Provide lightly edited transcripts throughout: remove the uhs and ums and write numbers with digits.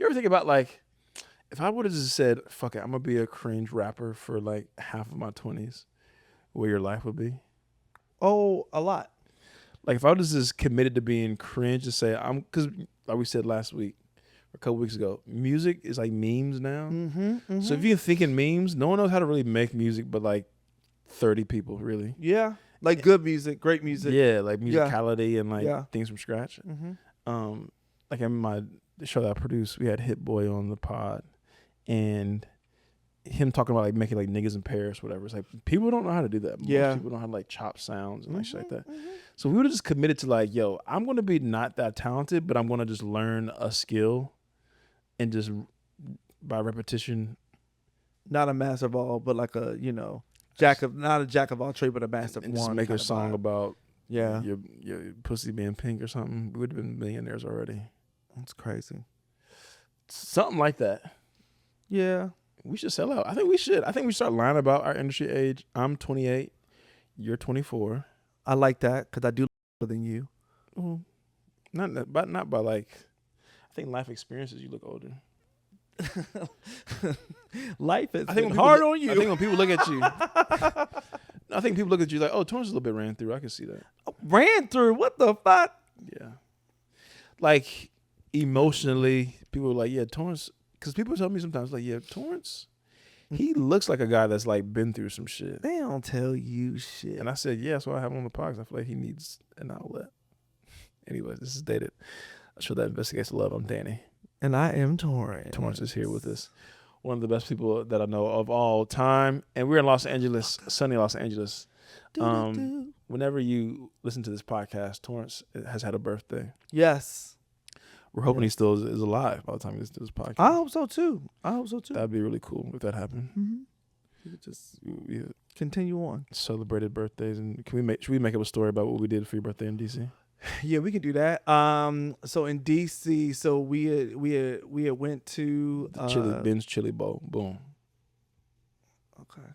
You ever think about like, if I would have just said, "Fuck it, I'm gonna be a cringe rapper for like half of my 20s," where your life would be? Oh, a lot. Like if I was just committed to being cringe, to say because like we said last week, or a couple weeks ago, music is like memes now. Mm-hmm. So if you're thinking memes, no one knows how to really make music, but like 30 people really. Yeah, like good music, great music. Yeah, like Yeah. musicality and like Yeah. things from scratch. Mm-hmm. Like in the show that I produced, we had Hit Boy on the pod, and him talking about like making like niggas in Paris, whatever. It's like people don't know how to do that. Yeah. Most people don't have like chop sounds and like shit like that. So we would have just committed to like, yo, I'm gonna be not that talented, but I'm gonna just learn a skill, and just by repetition. Not a master of all, but like a not a jack of all trade, but a master of And one. just make a song vibe. about Yeah, your pussy being pink or something. We would have been millionaires already. that's crazy. Something like that. Yeah, We should sell out. I think we should. I think we start lying about our industry age. I'm 28. You're 24. I like that because I do older than you. Well, not by like. I think life experiences you look older. Life is I think when hard people, on you. I think when people look at you, I think people look at you like, oh, Torrance is a little bit ran through. I can see that. Ran through what the fuck? Yeah. Like emotionally, people are like, yeah, Torrance. Because people tell me sometimes like, yeah, Torrance. He looks like a guy that's like been through some shit. They don't tell you shit. And I said, yeah, that's why I have him on the podcast. I feel like he needs an outlet. Anyways, this is Dated. A show that investigates love. I'm Danny. And I am Torrance. Torrance is here with us. One of the best people that I know of all time. And we're in Los Angeles, sunny Los Angeles. Whenever you listen to this podcast, Torrance has had a birthday. Yes. We're hoping he still is alive by the time he listens to this podcast. I hope so too. That'd be really cool if that happened. Mm-hmm. We could just we Continue on. celebrated birthdays, and should we make up a story about what we did for your birthday in DC? Yeah, we can do that. So in DC, so we had went to Ben's Chili Bowl. Boom. Okay.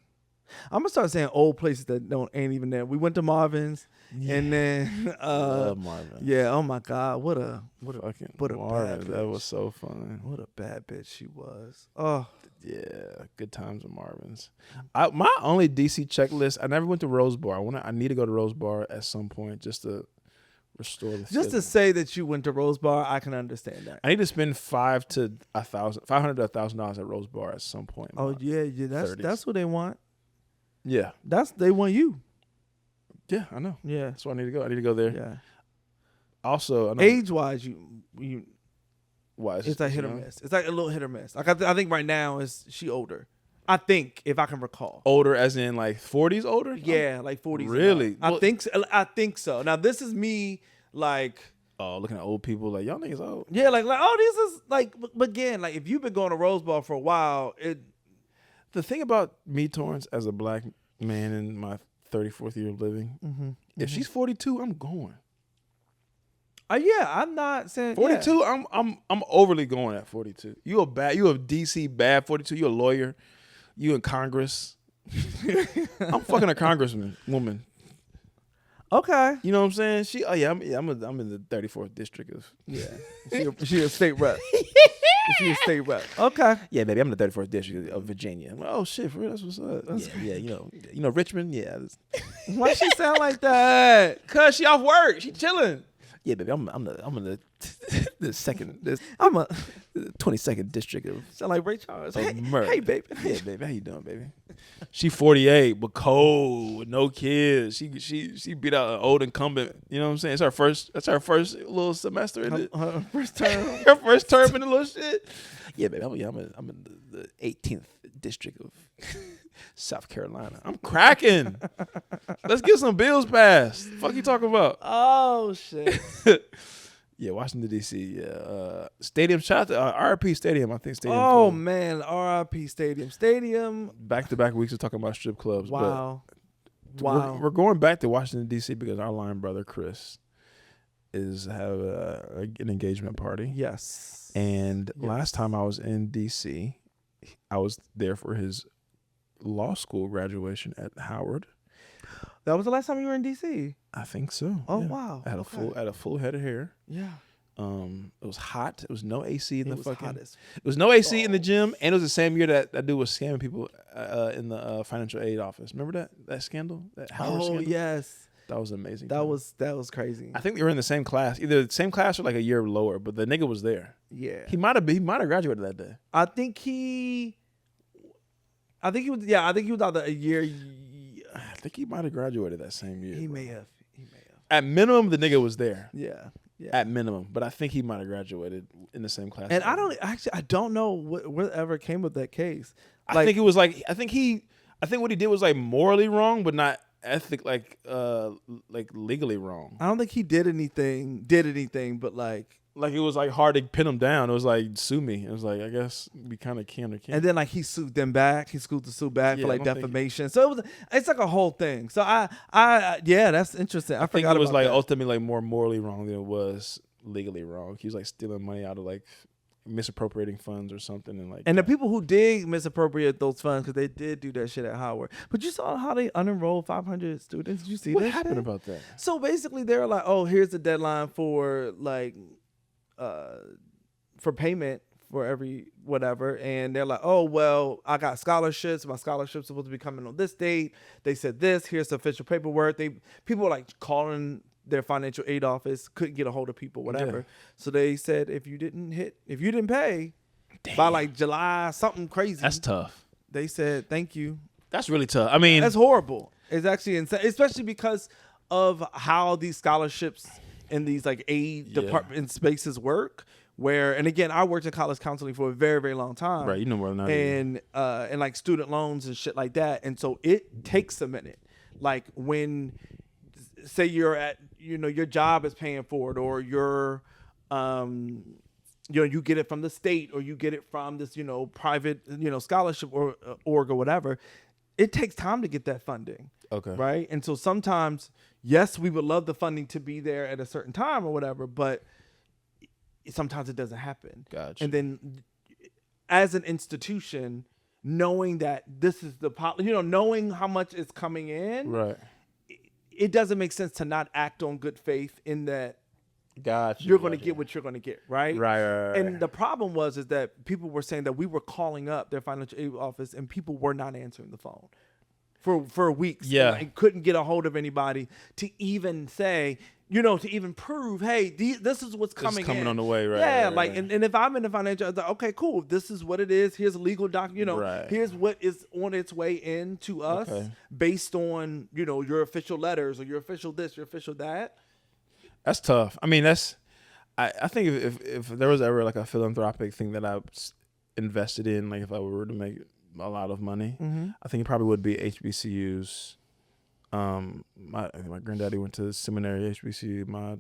I'm gonna start saying old places that ain't even there. We went to Marvin's, and then love Marvin. yeah. Oh my God, what a Fucking what a Marvin. bad That bitch. was so fun. What a bad bitch she was. Oh, Yeah, good times with Marvin's. My only DC checklist. I never went to Rose Bar. I need to go to Rose Bar at some point just to restore the. just to feeling. say that you went to Rose Bar, I can understand that. I need to spend $500 to $1,000 at Rose Bar at some point. in Oh my yeah, that's 30s. that's what they want. Yeah. They want you. Yeah, I know. Yeah, That's why I need to go. I need to go there. yeah. Also, I know Age wise, you why it's like hit or miss. It's like a little hit or miss. Like I think right now she older. I think if I can recall. Older, as in like 40s older. Yeah, like 40s. Really? I Well- think so. Now this is me like Oh, looking at old people like y'all niggas old. yeah, like oh this is like but again, like if you've been going to Rose Bar for a while, The thing about me, Torrance, as a black man in my 34th year of living, if she's 42, I'm going. yeah, I'm not saying 42, yeah. I'm overly going at 42. You a DC bad 42. You a lawyer. You in Congress. I'm fucking a congressman woman. Okay. You know what I'm saying? I'm in the 34th district of She a state rep. She a state rep. Okay. Yeah, baby, I'm in the 34th district of Virginia. I'm like, oh shit, for real, that's what's up. Yeah, you know Richmond. Yeah, Why she sound like that? cause she off work, she chilling. Yeah, baby, I'm in the the second, I'm a 22nd district of sound like Ray Charles. Hey, murder. hey, baby. Yeah, baby, how you doing, baby? She 48, but cold, with no kids. She beat out an old incumbent. You know what I'm saying? That's her first little semester in it. Her first term. Her first term in the little shit. Yeah, baby, I'm in the 18th district of South Carolina. I'm cracking. Let's get some bills passed. Fuck you talking about? Oh shit. Yeah, Washington D.C. Yeah, stadium. Shout out to RP Stadium. I think Stadium. Oh Club. man, R.I.P. Stadium. Back-to-back weeks of talking about strip clubs. Wow. But Wow. We're going back to Washington D.C. because our line brother Chris have an engagement party. Yes. And last time I was in D.C., I was there for his law school graduation at Howard. That was the last time you were in D.C. I think so. Oh yeah. wow. I had a full head of hair. Yeah. It was hot. It was no AC in the fucking. Hottest. It was no AC in the gym, and it was the same year that dude was scamming people in the financial aid office. Remember that scandal? That Howard scandal? Yes. That was amazing. That was crazy. I think they were in the same class, either the same class or like a year lower. But the nigga was there. Yeah. He might have graduated that day. I think he was. Yeah, I think he was out there a year. I think he might have graduated that same year. He may have. At minimum, the nigga was there. Yeah. At minimum, but I think he might have graduated in the same class. And I don't know whatever came of that case. I think it was like I think what he did was like morally wrong, but not like legally wrong. I don't think he did anything, but like it was like hard to pin him down. It was like sue me. It was like I guess we kind of can or can't. And then like he sued them back. He sued the sue back for like defamation. So it's like a whole thing. So I that's interesting. I think forgot it was about like that. ultimately like more morally wrong than it was legally wrong. He was like stealing money out of like misappropriating funds or something, and like the people who did misappropriate those funds because they did do that shit at Howard. But you saw how they unenrolled 500 students. Did you see what that? happened about that? So basically, they're like, oh, here's the deadline for like for payment for every whatever, and they're like, oh well, I got scholarships. My scholarship's supposed to be coming on this date. They said this. Here's the official paperwork. People were like calling their financial aid office, couldn't get a hold of people, whatever. Yeah. So they said if you didn't pay by like July, something crazy. That's tough. They said thank you. That's really tough. I mean, that's horrible. It's actually insane, especially because of how these scholarships in these like aid department spaces work. Where, and again, I worked in college counseling for a very, very long time. Right, you know more than I do. And like student loans and shit like that. And so it takes a minute. Like when, say you're at, your job is paying for it, or you're, you get it from the state, or you get it from this, private, scholarship or org or whatever. It takes time to get that funding. Okay. Right. And so sometimes, yes, we would love the funding to be there at a certain time or whatever, but sometimes it doesn't happen. Gotcha. And then as an institution, knowing that this is knowing how much is coming in, right? It doesn't make sense to not act on good faith in that. Gotcha. You're going to get what you're going to get, right? Right. And the problem is that people were saying that we were calling up their financial aid office and people were not answering the phone for weeks. Yeah. And couldn't get a hold of anybody to even say, to even prove, hey, this is what's coming in. On the way, right? Yeah, right. And if I'm in the financial, I was like, okay, cool. This is what it is. Here's a legal document. Right. Here's what is on its way in to us based on, your official letters or your official this, your official that. That's tough. I mean, I think if there was ever like a philanthropic thing that I invested in, like if I were to make a lot of money, I think it probably would be HBCUs. My granddaddy went to seminary HBCU. My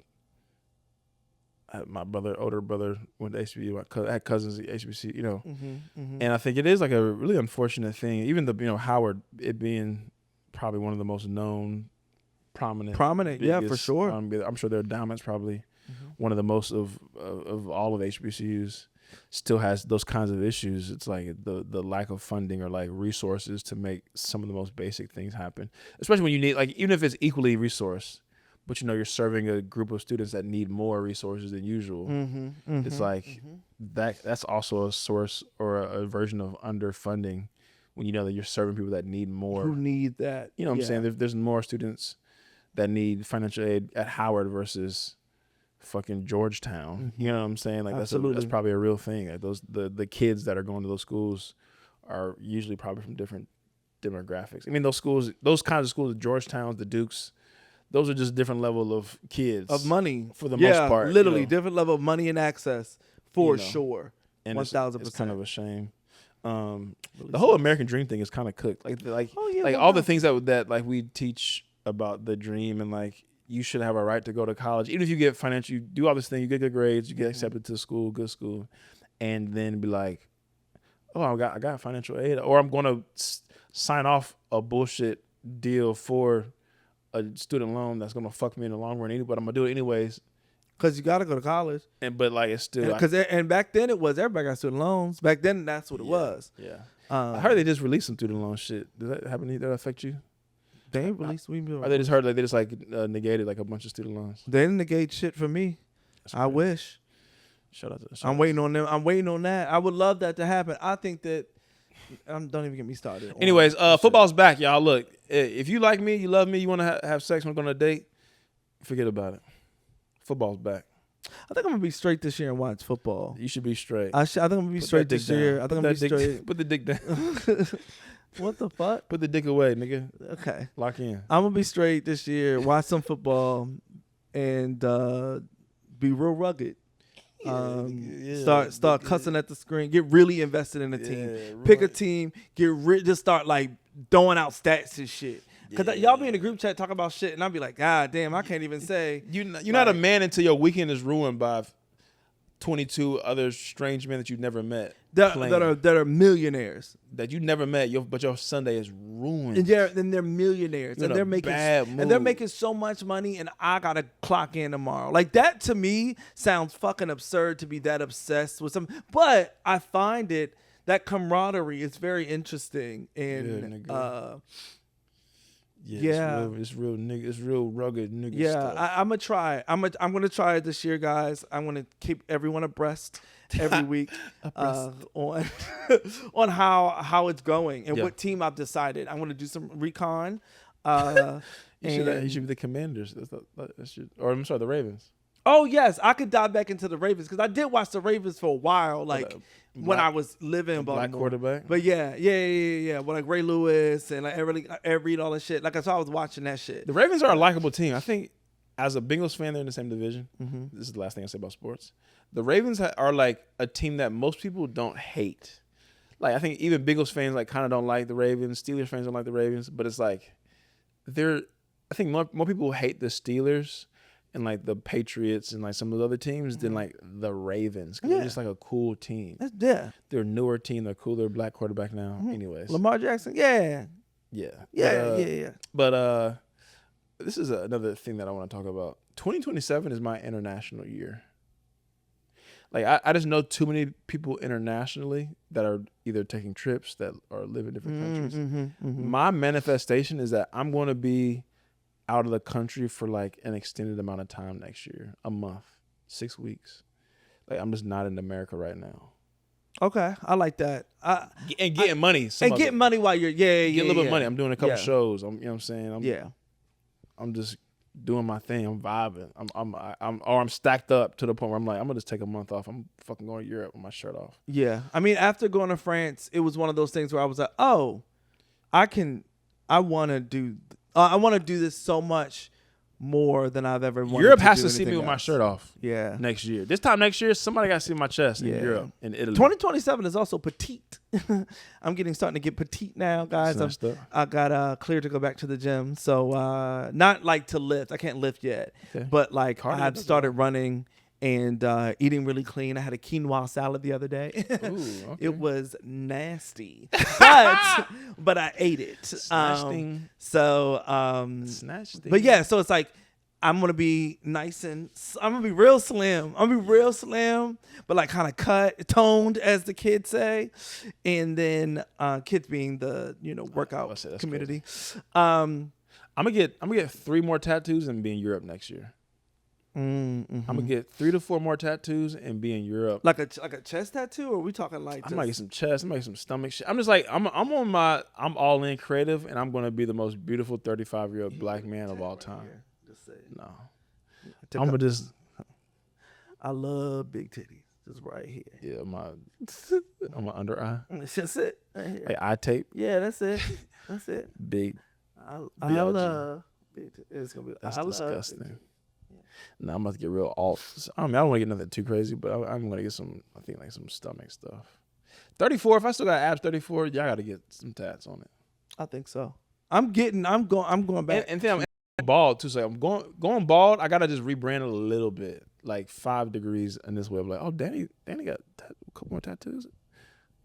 older brother went to HBCU. I had cousins at HBCU. And I think it is like a really unfortunate thing. Even the Howard, it being probably one of the most known, prominent, biggest, for sure. I'm sure their endowment's probably one of the most of all of HBCUs. Still has those kinds of issues. It's like the lack of funding or like resources to make some of the most basic things happen, especially when you need, like, even if it's equally resourced, but you're serving a group of students that need more resources than usual. It's like that's also a source or a version of underfunding when you know that you're serving people that need more. Who need that? You know what I'm saying? There's more students that need financial aid at Howard versus fucking Georgetown. You know what I'm saying? Like that's probably a real thing. Like the kids that are going to those schools are usually probably from different demographics. I mean, those kinds of schools, the Georgetowns, the Dukes, those are just different level of kids of money for the most part. Literally different level of money and access for sure. And 1,000%. It's kind of a shame. The whole American dream thing is kind of cooked. All the things that like we teach about the dream and like you should have a right to go to college. Even if you get financial, you do all this thing, you get good grades, you get accepted to school, good school, and then be like, oh, I got financial aid, or I'm going to sign off a bullshit deal for a student loan that's going to fuck me in the long run, but I'm going to do it anyways. Because you got to go to college. But like it's still... And back then it was, everybody got student loans. Back then that's what it was. Yeah. I heard they just released some student loan shit. Does that happen? Did that affect you? They ain't released. Or they just heard like they just like negated like a bunch of student loans. They didn't negate shit for me. I wish. Shout out to. I'm waiting on them. I'm waiting on that. I would love that to happen. I think that. Don't even get me started. Anyways, football's back, y'all. Look, if you like me, you love me, you want to have sex, want to go on a date, forget about it. Football's back. I think I'm gonna be straight this year and watch football. You should be straight. I think I'm gonna be straight this year. I think I'm gonna be straight. Put the dick down. What the fuck? Put the dick away, nigga. Okay. Lock in. I'm gonna be straight this year. Watch some football and be real rugged. Start cussing at the screen. Get really invested in the team. Pick a team. Just start like throwing out stats and shit. Cause y'all be in the group chat talking about shit, and I'll be like, God damn, I can't even say. You're not a man until your weekend is ruined by 22 other strange men that you've never met. That are millionaires that you never met. But your Sunday is ruined. And they're millionaires, and they're making so much money, and I gotta clock in tomorrow. Like that to me sounds fucking absurd to be that obsessed with something. But I find that camaraderie is very interesting, and it's real nigga. It's real rugged nigga stuff. I'm gonna try. I'm gonna try it this year, guys. I'm gonna keep everyone abreast every week on how it's going and what team I've decided. I'm gonna do some recon. You should be the Commanders. Or I'm sorry, the Ravens. Oh yes, I could dive back into the Ravens because I did watch the Ravens for a while, when I was living in Baltimore. Black quarterback. But yeah. With like Ray Lewis and like Ed Reed, all that shit. Like I was watching that shit. The Ravens are a likable team. I think as a Bengals fan, they're in the same division. Mm-hmm. This is the last thing I say about sports. The Ravens are like a team that most people don't hate. Like I think even Bengals fans like kind of don't like the Ravens. Steelers fans don't like the Ravens, but it's like I think more people hate the Steelers and like the Patriots and like some of the other teams than like the Ravens. Cause they're just like a cool team. They're a newer team. They're cool. They're a black quarterback now. Mm-hmm. Anyways. Lamar Jackson. Yeah. But this is another thing that I want to talk about. 2027 is my international year. Like I just know too many people internationally that are either taking trips that or live in different countries. Mm-hmm. My manifestation is that I'm going to be out of the country for like an extended amount of time next year, a month, 6 weeks. Like I'm just not in America right now. Okay, I like that. And getting money. Getting money while you're get a little bit of money. I'm doing a couple shows. You know what I'm saying? I'm just doing my thing. I'm vibing. I'm stacked up to the point where I'm like, I'm gonna just take a month off. I'm fucking going to Europe with my shirt off. Yeah, I mean, after going to France, it was one of those things where I was like, oh, I want to do this so much more than I've ever wanted. Europe to has do to see me with my shirt off. Yeah. Next year. This time next year, somebody got to see my chest in Europe, in Italy. 2027 is also petite. I'm starting to get petite now, guys. I got cleared to go back to the gym. So not like to lift. I can't lift yet. Okay. But like I've started running and eating really clean. I had a quinoa salad the other day. Ooh, okay. It was nasty, but I ate it. Snatching. But yeah, so it's like I'm gonna be I'm gonna be real slim. But like kind of toned, as the kids say, and then kids being the workout community. I'm gonna get 3 more tattoos and be in Europe next year. Mm-hmm. I'm gonna get 3 to 4 more tattoos and be in Europe. Like a chest tattoo, or are we talking like? I might get some chest. I might get some stomach shit. I'm just like I'm all in creative, and I'm gonna be the most beautiful 35-year-old black man of all time. No, I'm gonna just. I love big titties. Just right here. Yeah, my under eye. That's it. Right here. Like eye tape. Yeah, that's it. That's it. Big. I love big titties. It's gonna be. That's disgusting. No, I'm about to get real alt. I mean, I don't want to get nothing too crazy, but I'm going to get some, I think, like some stomach stuff. 34, if I still got abs 34, y'all got to get some tats on it. I think so. I'm going back. And then I'm bald, too. So I'm going bald. I got to just rebrand a little bit, like 5 degrees in this way. I'm like, oh, Danny got a couple more tattoos.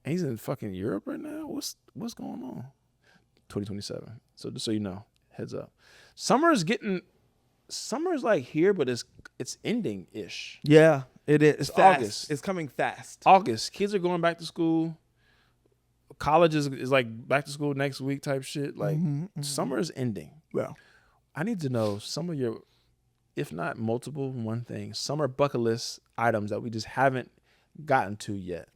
And he's in fucking Europe right now? What's going on? 2027. So just so you know, heads up. Summer's like here, but it's ending ish. Yeah, it is. It's fast. August. It's coming fast. August. Kids are going back to school. College is like back to school next week type shit. Like summer is ending. Well, I need to know some of your, if not multiple, one thing, summer bucket list items that we just haven't gotten to yet.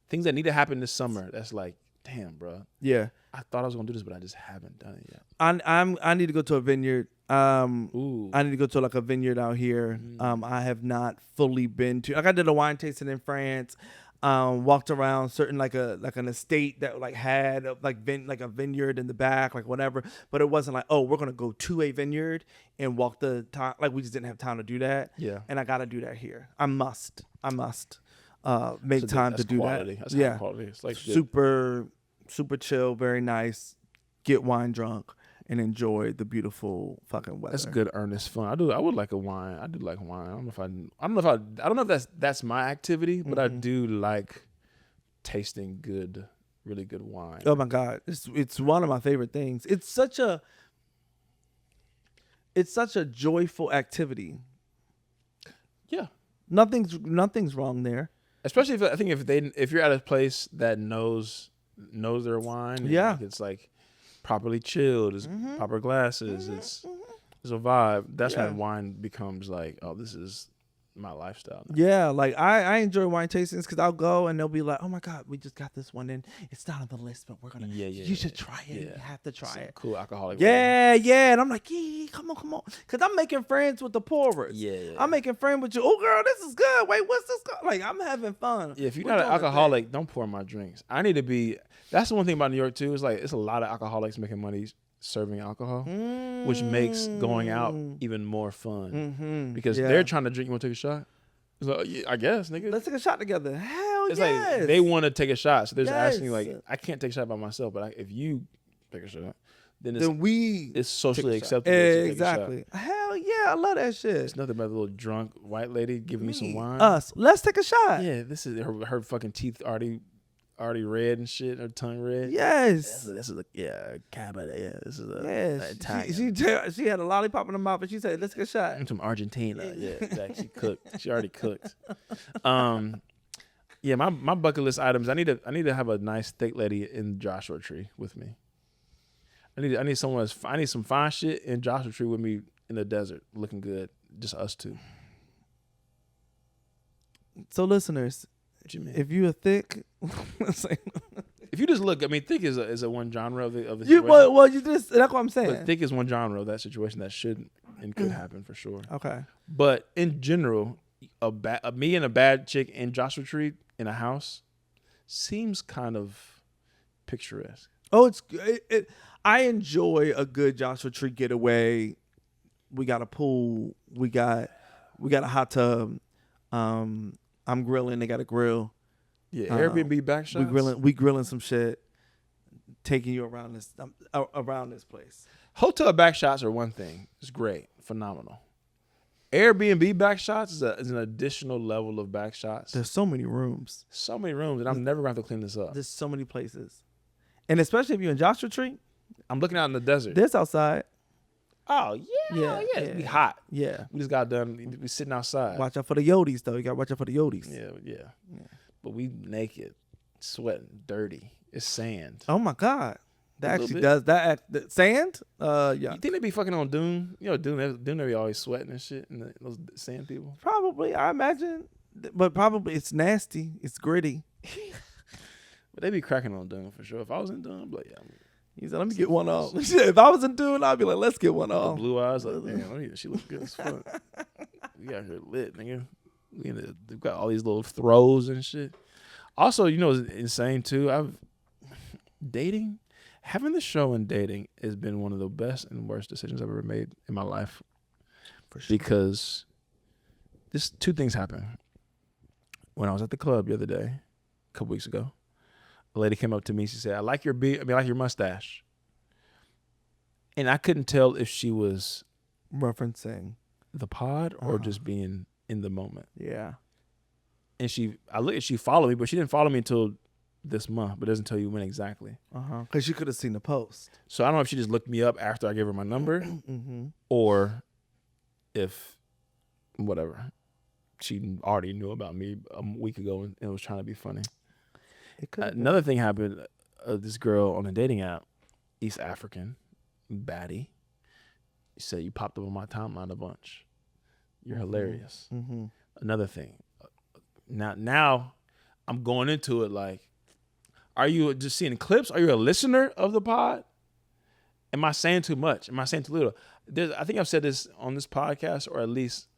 Things that need to happen this summer. That's like, damn, bro. Yeah. I thought I was gonna do this, but I just haven't done it yet. I need to go to a vineyard. Ooh. I need to go to like a vineyard out here. I have not fully been to. Like I did a wine tasting in France. Walked around certain like an estate that like had like a vineyard in the back, like whatever. But it wasn't like, oh, we're gonna go to a vineyard and walk the time. Like we just didn't have time to do that. Yeah. And I gotta do that here. I must make time to do quality. that. That's yeah. high quality. It's like super chill, very nice. Get wine drunk and enjoy the beautiful fucking weather. That's good, earnest fun. I would like a wine. I do like wine. I don't know if that's my activity, but I do like tasting good, really good wine. Oh my God, it's one of my favorite things. It's such a joyful activity. Yeah, nothing's wrong there. especially if you're at a place that knows their wine. Yeah, it's like properly chilled. It's proper glasses. It's a vibe. That's when wine becomes like, oh, this is my lifestyle now. Yeah, like I enjoy wine tastings because I'll go and they'll be like, oh my God, we just got this one in. It's not on the list, but we're gonna. You should try it. Yeah. You have to try it. Cool alcoholic. Yeah, and I'm like, yeah, come on, because I'm making friends with the pourers. Yeah. I'm making friends with you. Oh, girl, this is good. Wait, what's this? Like, I'm having fun. Yeah, if you're not an alcoholic, don't pour my drinks. I need to be. That's the one thing about New York too. It's like it's a lot of alcoholics making money serving alcohol, which makes going out even more fun because they're trying to drink. You want to take a shot? So, yeah, I guess, nigga. Let's take a shot together. Hell it's yes. like they want to take a shot, so they're just asking like, I can't take a shot by myself, but if you take a shot, then it's socially acceptable. Exactly. Hell yeah, I love that shit. It's nothing but a little drunk white lady giving me some wine. Let's take a shot. Yeah, this is her fucking teeth already red and shit, her tongue red. Yes. This is a Cabernet. Yeah, this is Italian. She had a lollipop in her mouth and she said, "Let's get a shot." I'm from Argentina. Yeah, like she cooked. She already cooked. Yeah, my bucket list items. I need to have a nice thick lady in Joshua Tree with me. I need some fine shit in Joshua Tree with me in the desert, looking good. Just us two. So listeners, if you are thick, if you just look, I mean, thick is a one genre of the situation. That's what I'm saying. But thick is one genre of that situation that should and could happen for sure. Okay. But in general, me and a bad chick in Joshua Tree in a house seems kind of picturesque. Oh, I enjoy a good Joshua Tree getaway. We got a pool. We got a hot tub. I'm grilling. They got a grill. Yeah, Airbnb back shots. We grilling some shit. Taking you around this place. Hotel back shots are one thing. It's great, phenomenal. Airbnb back shots is an additional level of back shots. There's so many rooms. And I'm never going to have to clean this up. There's so many places, and especially if you're in Joshua Tree. I'm looking out in the desert. This outside. Oh yeah. It'd be hot. Yeah, we just got done. We sitting outside. Watch out for the Yodis, though. You got to watch out for the Yodis. Yeah. But we naked, sweating, dirty. It's sand. Oh my God, that actually does that. Sand? Yeah. You think they be fucking on Dune? You know, Dune they be always sweating and shit. And those sand people. Probably, I imagine. But probably it's nasty. It's gritty. But they be cracking on Dune for sure. If I was in Dune, I'd be like, yeah. He said, "Let me get one off." If I was in Dune, I'd be like, "Let's get one off." Blue eyes, like, damn, she looks good as fuck. We got her lit, nigga. They've got all these little throws and shit. Also, you know, it's insane too. Having the show and dating has been one of the best and worst decisions I've ever made in my life. For sure. Because two things happened. When I was at the club the other day, a couple weeks ago, a lady came up to me. She said, I like your mustache. And I couldn't tell if she was referencing the pod or just being in the moment. Yeah. And she followed me, but she didn't follow me until this month, but it doesn't tell you when exactly. Because you could have seen the post. So I don't know if she just looked me up after I gave her my number or if whatever. She already knew about me a week ago and was trying to be funny. Another thing happened. This girl on a dating app, East African, baddie, said, you popped up on my timeline a bunch. You're hilarious. Another thing. Now I'm going into it like, are you just seeing clips? Are you a listener of the pod? Am I saying too much? Am I saying too little? I think I've said this on this podcast or at least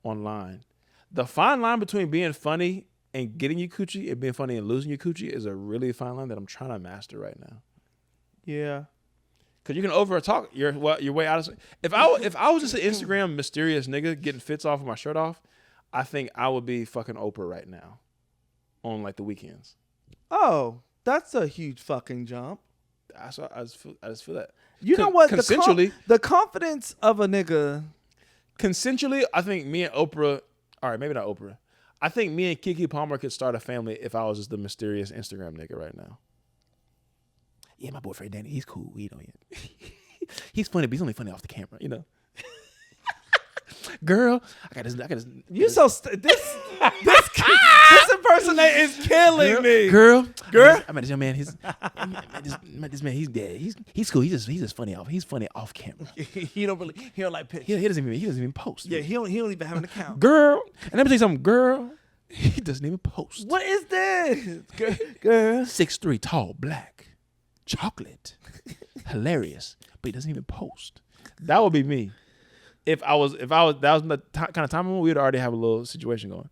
online. The fine line between being funny and getting you coochie and being funny and losing your coochie is a really fine line that I'm trying to master right now. Yeah. Cause you can over talk your way out of. If I was just an Instagram mysterious nigga getting fits off with my shirt off, I think I would be fucking Oprah right now, on like the weekends. Oh, that's a huge fucking jump. I just feel that. You know what? Consensually, the confidence of a nigga. Consensually, I think me and Oprah. All right, maybe not Oprah. I think me and Keke Palmer could start a family if I was just the mysterious Instagram nigga right now. Yeah, my boyfriend Danny, he's cool. He's funny, but he's only funny off the camera, you know. Girl, I got this. You so this impersonate is killing me. Girl. I met this young man. This man. He's dead. He's cool. He's just funny off. He's funny off camera. He don't like pictures. He doesn't even post. Yeah, he don't even have an account. Girl, and let me tell you something. Girl, he doesn't even post. What is this? Girl, 6'3", tall, black, chocolate, hilarious, but he doesn't even post. That would be me. If I was that was the kind of time we'd already have a little situation going.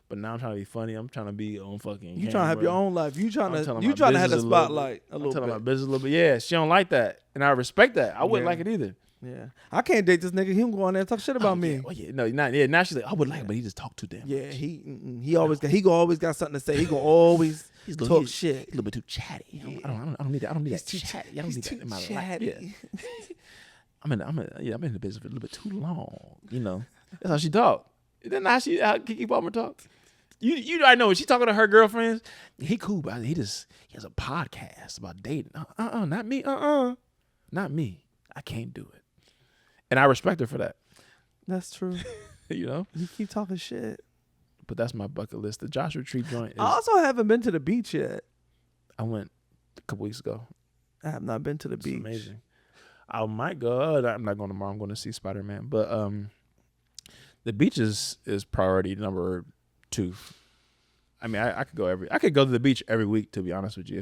But now I'm trying to be funny. I'm trying to be on fucking. You trying to have your own life. You trying to have the spotlight a little bit. I'm telling my business a little bit. Yeah, she don't like that, and I respect that. I wouldn't like it either. Yeah, I can't date this nigga. He can go on there and talk shit about me. Oh yeah, no, not yeah. Now she's like, I would like it, but he just talk too damn. Yeah, he always got something to say. He gonna always talk shit. He's a little bit too chatty. Yeah. I don't need that. I don't need that chatty. I don't need that in my life. Yeah. I'm in the business for a little bit too long. You know, that's how she talk. Isn't that how Keke Palmer talk? You I know when she talking to her girlfriends. He cool, but he has a podcast about dating. Not me. Not me. I can't do it, and I respect her for that. That's true. You know, you keep talking shit. But that's my bucket list. The Joshua Tree joint. I also haven't been to the beach yet. I went a couple weeks ago. I have not been to the beach. Amazing. I might go. I'm not going tomorrow. I'm going to see Spider-Man. But the beach is priority number 2. I mean, I could go to the beach every week, to be honest with you,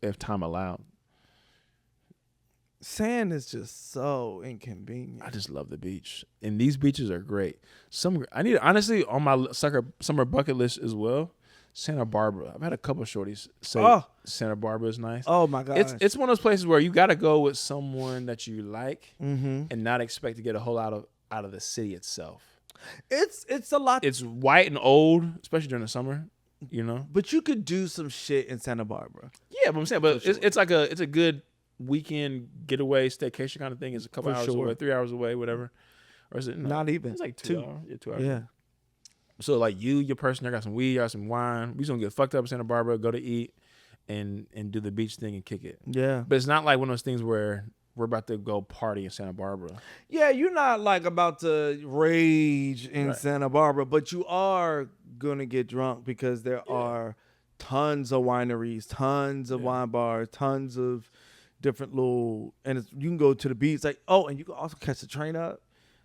if time allowed. Sand is just so inconvenient. I just love the beach, and these beaches are great. I need honestly on my summer bucket list as well. Santa Barbara. I've had a couple shorties say Santa Barbara is nice. Oh my god, it's one of those places where you got to go with someone that you like and not expect to get a whole lot out of the city itself. It's a lot. It's white and old, especially during the summer. You know, but you could do some shit in Santa Barbara. Yeah, but I'm saying, but it's like it's a good weekend getaway staycation kind of thing. It's a couple hours away, 3 hours away, whatever. Or is it not even? It's like 2 hours. Yeah, 2 hours. Yeah. So like your person, I got some weed, I got some wine. We just gonna get fucked up in Santa Barbara, go to eat, and do the beach thing and kick it. Yeah. But it's not like one of those things where we're about to go party in Santa Barbara. Yeah, you're not like about to rage in Santa Barbara, but you are gonna get drunk because there are tons of wineries, tons of wine bars, tons of different little, and you can go to the beach and you can also catch the train up.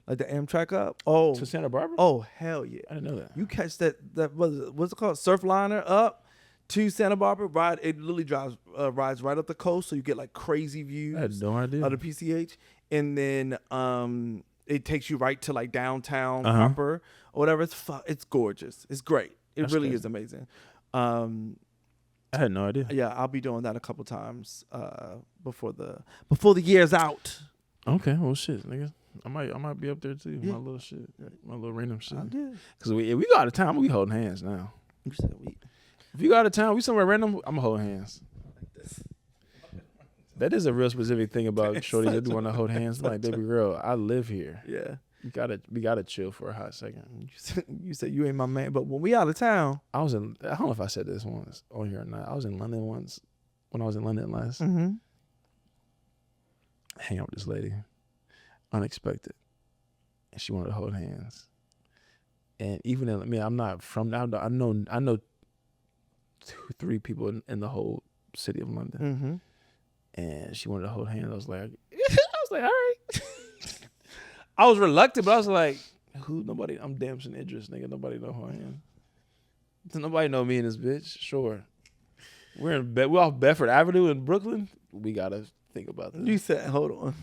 Like the Amtrak up? Oh. To Santa Barbara? Oh, hell yeah. I didn't know that. You catch that what's it called? Surfliner up to Santa Barbara. It literally rides right up the coast, so you get like crazy views. I had no idea. Of the PCH. And then it takes you right to like downtown proper or whatever. It's gorgeous. It's great. That's really crazy. Is amazing. I had no idea. Yeah, I'll be doing that a couple times before the year's out. Okay, well shit, nigga. I might be up there too. Yeah. My little shit, my little random shit. Because we go out of town, we holding hands now. You said we. If you go out of town, we somewhere random, I'm holding hands. Like this. That is a real specific thing about shorties that do want to hold hands. Like, baby girl, I live here. Yeah, we gotta chill for a hot second. You said you ain't my man, but when we out of town, I don't know if I said this once on here or not. I was in London once. When I was in London last, hang out with this lady. Unexpected, and she wanted to hold hands. And even I'm not from. I know 2-3 people in the whole city of London, and she wanted to hold hands. I was like, all right. I was reluctant, but I was like, Who? Nobody. I'm Damson Idris, nigga. Nobody know who I am. Does nobody know me and this bitch? Sure. We're off Bedford Avenue in Brooklyn. We gotta think about that. You said, hold on.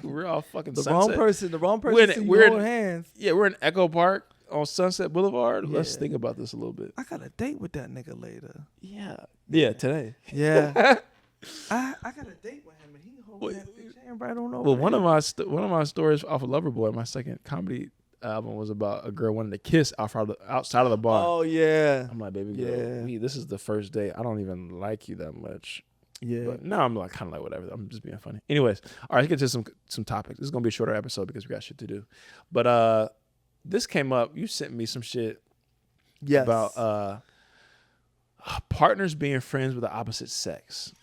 We're all fucking The Sunset. wrong person. We're holding hands. Yeah, we're in Echo Park on Sunset Boulevard. Yeah. Let's think about this a little bit. I got a date with that nigga later. Yeah, today. Yeah. I got a date with him, and he holding that bitch hand right on over. Well, one of my stories off of Loverboy, my second comedy album, was about a girl wanting to kiss outside of the bar. Oh yeah. I'm like, baby girl, this is the first date. I don't even like you that much. Yeah. But now I'm like kind of like whatever. I'm just being funny. Anyways, all right, let's get to some topics. This is gonna be a shorter episode because we got shit to do. But this came up. You sent me some shit. Yes. About partners being friends with the opposite sex.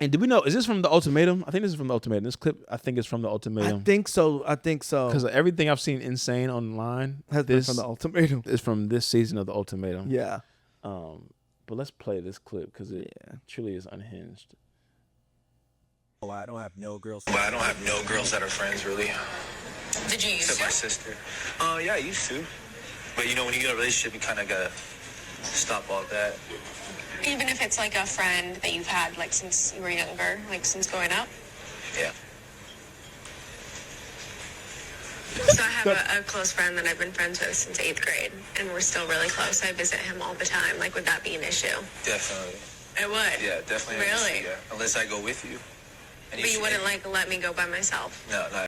And did we know? Is this from the Ultimatum? I think this is from the Ultimatum. This clip, I think, is from the Ultimatum. I think so. Because everything I've seen insane online has been from the Ultimatum. Is from this season of the Ultimatum. Yeah. But let's play this clip because it truly is unhinged. Oh, I don't have no girls. Well, I don't have no girls that are friends, really. Did you used to? Except my sister. Yeah, I used to. But you know, when you get a relationship, you kind of gotta stop all that. Even if it's like a friend that you've had like since you were younger, like since growing up? Yeah. So I have a close friend that I've been friends with since 8th grade, and we're still really close. I visit him all the time. Like, would that be an issue? Definitely. It would? Yeah, definitely. Really? Yeah. Unless I go with you. And But you wouldn't like let me go by myself? No.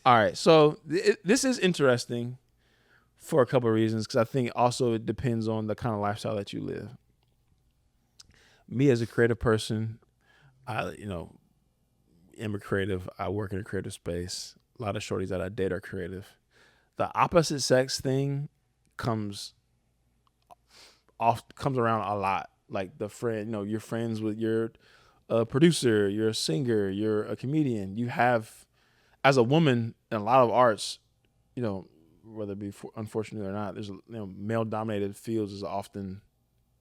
All right, so this is interesting for a couple of reasons, because I think also it depends on the kind of lifestyle that you live. Me as a creative person, I am a creative. I work in a creative space. A lot of shorties that I date are creative. The opposite sex thing comes around a lot. Like the friend, you're friends with your producer, you're a singer, you're a comedian. You have, as a woman in a lot of arts, whether it be unfortunate or not, there's male dominated fields is often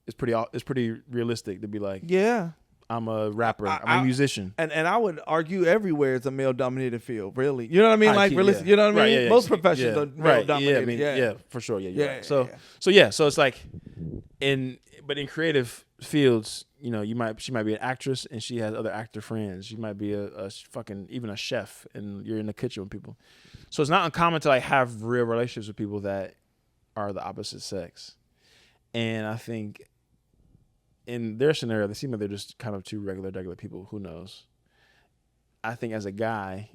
it's pretty realistic to be like, yeah, I'm a rapper, I'm a musician, and I would argue everywhere it's a male dominated field. Really, you know what I mean? Like realistic, yeah. You know what I mean? Right, yeah, most professions are male dominated. Yeah, for sure. Yeah, right. So it's like in creative fields, she might be an actress and she has other actor friends. She might be a fucking even a chef, and you're in the kitchen with people. So it's not uncommon to like have real relationships with people that are the opposite sex. And I think in their scenario, they seem like they're just kind of two regular people. Who knows? I think as a guy,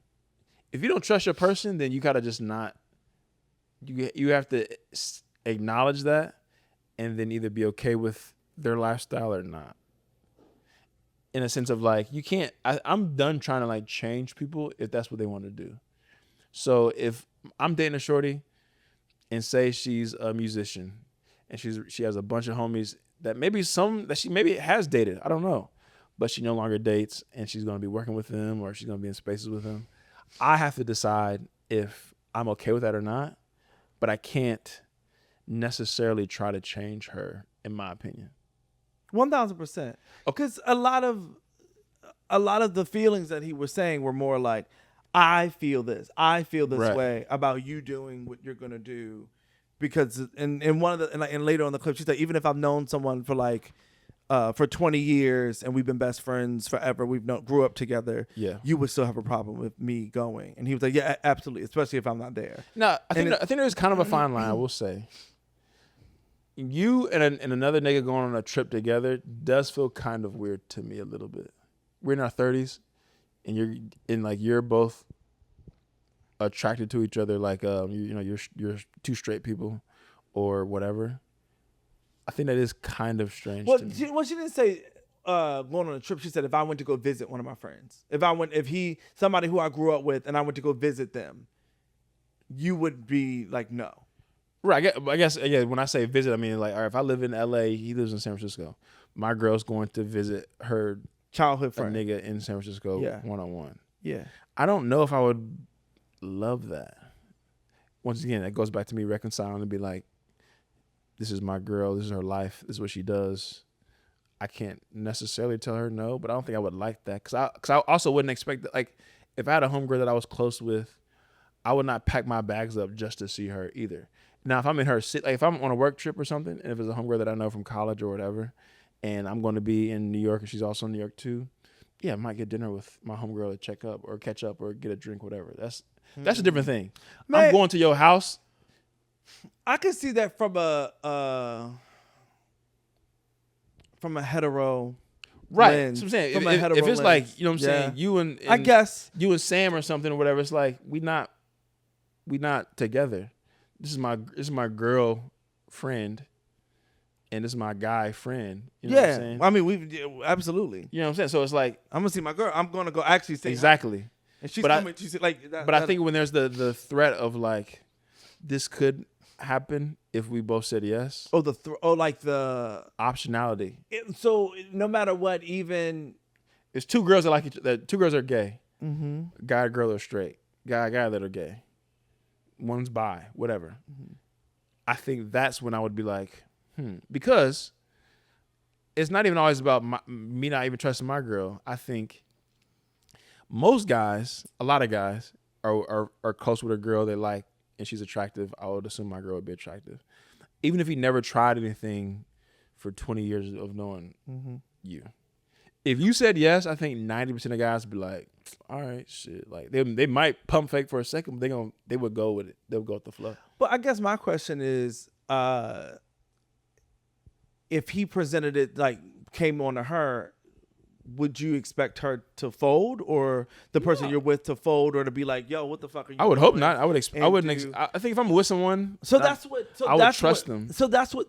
if you don't trust your person, then you gotta just not. You have to acknowledge that, and then either be okay with their lifestyle or not. In a sense of like, you can't. I'm done trying to like change people if that's what they want to do. So if I'm dating a shorty, and say she's a musician, and she has a bunch of homies that she maybe has dated, I don't know, but she no longer dates, and she's going to be working with them or she's going to be in spaces with them. I have to decide if I'm okay with that or not, but I can't necessarily try to change her, in my opinion. 1,000%. Because a lot of the feelings that he was saying were more like, I feel this right. way about you doing what you're gonna do, because in one of the and later on the clip she said, even if I've known someone for like for 20 years and we've been best friends forever, grew up together, you would still have a problem with me going. And he was like, yeah, absolutely, especially if I'm not there. No, I think there's kind of a fine line. I will say, you and another nigga going on a trip together does feel kind of weird to me a little bit. We're in our 30s. And you're both attracted to each other, like you're two straight people, or whatever. I think that is kind of strange. Well, to me. She didn't say going on a trip. She said if I went to go visit one of my friends, somebody who I grew up with, and I went to go visit them, you would be like no. Right. I guess when I say visit, I mean like, all right, if I live in LA, he lives in San Francisco. My girl's going to visit her childhood friend, a nigga in San Francisco, one-on-one. Yeah. I don't know if I would love that. Once again, that goes back to me reconciling and be like, this is my girl, this is her life, this is what she does. I can't necessarily tell her no, but I don't think I would like that. Because I also wouldn't expect that. Like, if I had a homegirl that I was close with I would not pack my bags up just to see her either. Now, if I'm in her city, like if I'm on a work trip or something, and if it's a homegirl that I know from college or whatever, and I'm going to be in New York and she's also in New York too, yeah, I might get dinner with my homegirl to check up or catch up or get a drink, whatever. That's a different thing. Man, I'm going to your house. I can see that from a hetero Right. lens. So I'm saying, From a if hetero it's lens. like, you know what I'm Yeah. saying, you and I guess. you and Sam or something or whatever, it's like we not together. This is my girl friend, and this is my guy friend. You know what I'm saying? I mean, we absolutely. You know what I'm saying? So it's like I'm gonna see my girl. I'm gonna go actually say exactly. and she's But I- coming. She's like, that, But I think when there's the threat of like this could happen if we both said yes, like the optionality. so no matter what, even It's two girls that like each other. Two girls are gay. mm-hmm. Guy and girl are straight. Guy that are gay. One's bi, whatever. I think that's when I would be like, because it's not even always about me not even trusting my girl. I think most guys, a lot of guys, are close with a girl they like and she's attractive. I would assume my girl would be attractive, even if he never tried anything for 20 years of knowing you. If you said yes, I think 90% of guys would be like, all right, shit. Like they might pump fake for a second, but they would go with it. They'll go with the flow. But I guess my question is, if he presented it like came on to her, would you expect her to fold or the person you're with to fold or to be like, yo, what the fuck are you I would hope doing? not. I would. And I wouldn't. I think if I'm with someone, So that's what. So I would that's trust what, them.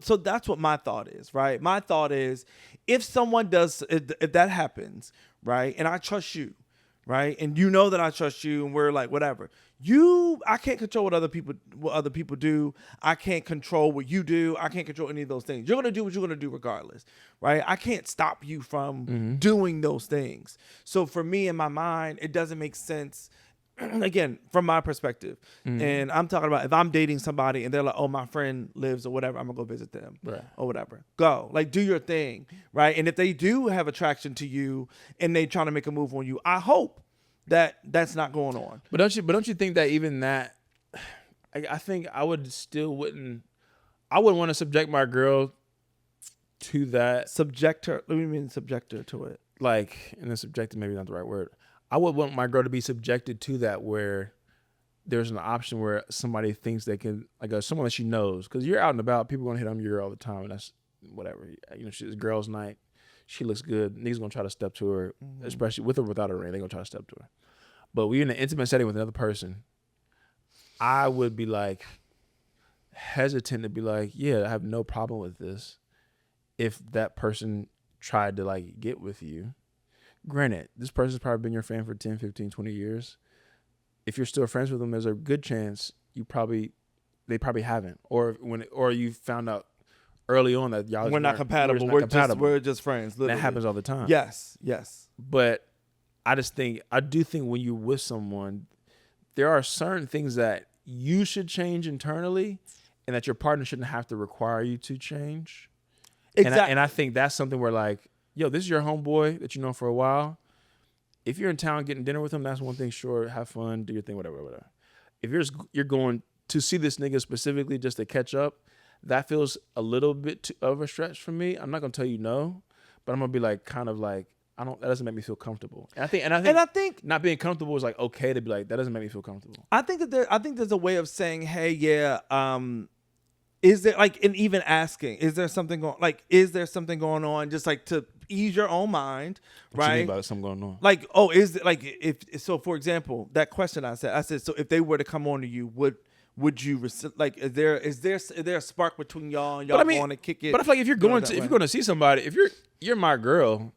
So that's what my thought is, right? My thought is, if someone does, if that happens, right, and I trust you, right, and you know that I trust you, and we're like whatever. I can't control what other people do. I can't control what you do. I can't control any of those things. You're gonna do what you're gonna do regardless, right? I can't stop you from doing those things. So for me, in my mind, it doesn't make sense. Again, from my perspective, and I'm talking about if I'm dating somebody and they're like, "Oh, my friend lives or whatever," I'm gonna go visit them, Right. or whatever. Go, like, do your thing, right? And if they do have attraction to you and they trying to make a move on you, I hope that that's not going on. But don't you think that even that? I think I wouldn't want to subject my girl to that. Subject her. What do you mean subject her to it? Like, and then subjected maybe not the right word. I would want my girl to be subjected to that where there's an option where somebody thinks they can, like someone that she knows, because you're out and about, people gonna hit on you all the time, and that's whatever. You know, it's girls' night. She looks good. Niggas gonna try to step to her, especially with or without a ring. They gonna try to step to her. But we're in an intimate setting with another person. I would be like hesitant to be like, yeah, I have no problem with this. If that person tried to like get with you, granted, this person's probably been your fan for 10, 15, 20 years. If you're still friends with them, there's a good chance they probably haven't, or you found out early on that y'all We're not compatible. We're just friends. Literally. That happens all the time. Yes. But I do think when you're with someone, there are certain things that you should change internally, and that your partner shouldn't have to require you to change. Exactly. And I think that's something where like, yo, this is your homeboy that you know for a while. If you're in town getting dinner with him, that's one thing. Sure, have fun, do your thing, whatever. If you're going to see this nigga specifically just to catch up, that feels a little bit of a stretch for me. I'm not gonna tell you no, but I'm gonna be like, kind of like, that doesn't make me feel comfortable. And I think not being comfortable is like okay to be like, that doesn't make me feel comfortable. I think there's a way of saying, hey, yeah, is there like, and even asking, is there something going on, just like to ease your own mind, What you mean right? about something going on? Like, oh, is it like, if so, for example, that question I said, so if they were to come on to you, would you like, is there a spark between y'all and y'all want to kick it? But I feel like if you're going to see somebody, if you're my girl,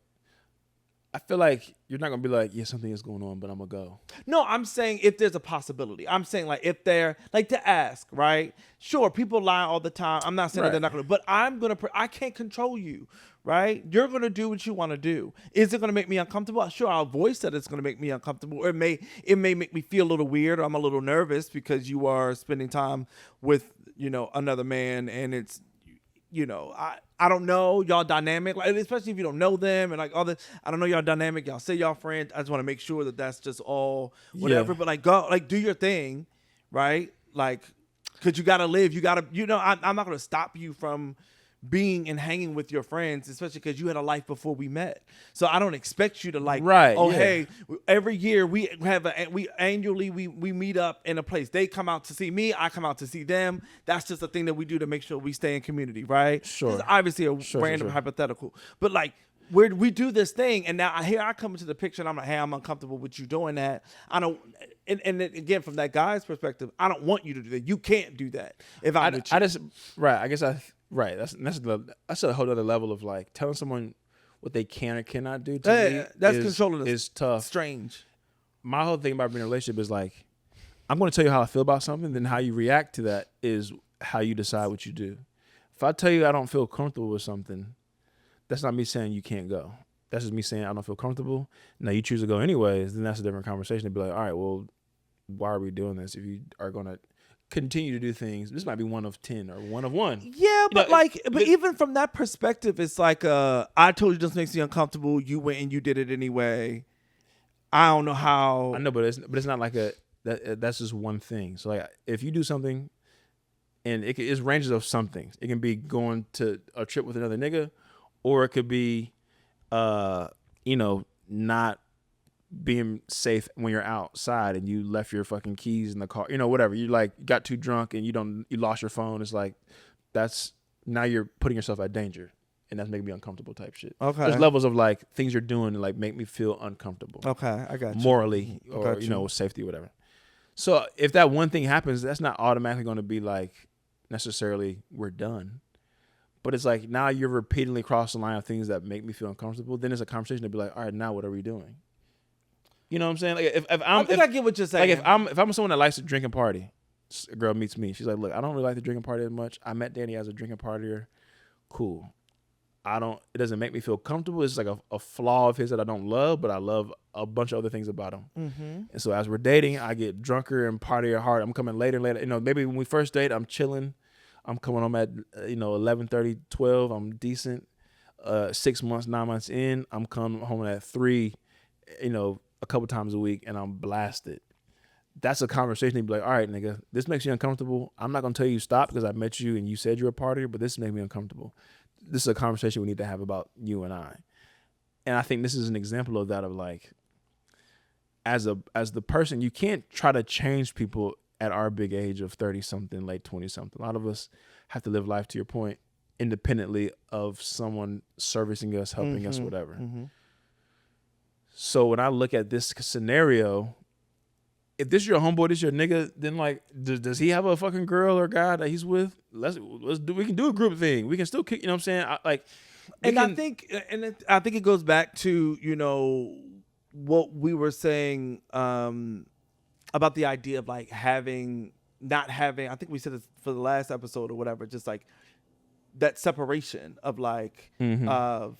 I feel like you're not gonna be like, yeah, something is going on, but I'm gonna go. No, I'm saying if there's a possibility. I'm saying like if they're like to ask, right? Sure, people lie all the time. I'm not saying that they're not gonna, but I can't control you, right? You're gonna do what you want to do. Is it gonna make me uncomfortable? Sure, I'll voice that it's gonna make me uncomfortable, or it may make me feel a little weird, or I'm a little nervous because you are spending time with another man, and it's I don't know y'all dynamic, like, especially if you don't know them and like all this. I don't know y'all dynamic. Y'all say y'all friends. I just want to make sure that that's just all whatever. Yeah. But like go, like do your thing, right? Like, because you got to live. You got to, I'm not going to stop you from being and hanging with your friends, especially because you had a life before we met. So I don't expect you to like, Right, oh, yeah. hey, every year we annually meet up in a place. They come out to see me. I come out to see them. That's just a thing that we do to make sure we stay in community, right? Sure. This is obviously a random hypothetical, but like, we do this thing, and now I come into the picture, and I'm like, hey, I'm uncomfortable with you doing that. I don't, and then again, from that guy's perspective, I don't want you to do that. You can't do that if I'm with you. That's a whole other level of like telling someone what they can or cannot do. That's controlling. Is tough. Strange. My whole thing about being in a relationship is like, I'm going to tell you how I feel about something, then how you react to that is how you decide what you do. If I tell you I don't feel comfortable with something, that's not me saying you can't go. That's just me saying I don't feel comfortable. Now you choose to go anyways, then that's a different conversation. To be like, all right, well, why are we doing this? If you are going to continue to do things, this might be one of 10 or one of one. Yeah, but even from that perspective, it's like, I told you this makes you uncomfortable. You went and you did it anyway. I don't know how. I know, but it's not like that's just one thing. So like, if you do something, and it's ranges of some things. It can be going to a trip with another nigga, or it could be, not being safe when you're outside and you left your fucking keys in the car, whatever. You like got too drunk and you lost your phone. It's like, now you're putting yourself at danger, and that's making me uncomfortable type shit. Okay. There's levels of like things you're doing to like make me feel uncomfortable. Okay, I got you. Morally or, safety or whatever. So if that one thing happens, that's not automatically going to be like necessarily we're done. But it's like now you're repeatedly crossing the line of things that make me feel uncomfortable. Then it's a conversation to be like, all right, now what are we doing? You know what I'm saying? Like I get what you're saying. Like if I'm someone that likes to drink and party, a girl meets me. She's like, look, I don't really like to drink and party as much. I met Danny as a drinking partier. Cool. It doesn't make me feel comfortable. It's like a flaw of his that I don't love, but I love a bunch of other things about him. Mm-hmm. And so as we're dating, I get drunker and partier hard. I'm coming later and later. Maybe when we first date, I'm chilling. I'm coming home at 11:30, 12. I'm decent. 6 months, 9 months in, I'm coming home at 3. A couple times a week, and I'm blasted. That's a conversation to be like, all right, nigga, this makes you uncomfortable. I'm not gonna tell you stop because I met you and you said you're a partier, but this makes me uncomfortable. This is a conversation we need to have about you and I. And I think this is an example of that, of like, as the person, you can't try to change people at our big age of 30-something, late 20-something. A lot of us have to live life, to your point, independently of someone servicing us, helping us, whatever. Mm-hmm. So when I look at this scenario, if this is your homeboy, this is your nigga, then like, does he have a fucking girl or guy that he's with? Let's do. We can do a group thing. We can still kick. You know what I'm saying? I think it goes back to what we were saying about the idea of like not having. I think we said this for the last episode or whatever. Just like that separation of like of.